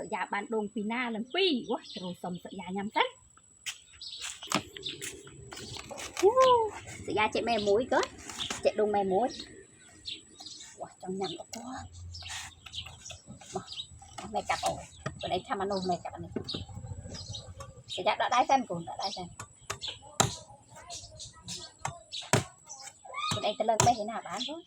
sợi già ban đông pina lần phi quá rồi xong sợi già nhắm sắt sợi già chạy mè muối cơ chạy đông mè muối wow, trong nhầm quá mẹ cặp ổ ở đây tham ăn ôm mẹ cặp này sợi già đã đái xem cùng đã đái xem ở đây ta lên đây thế nào bán thôi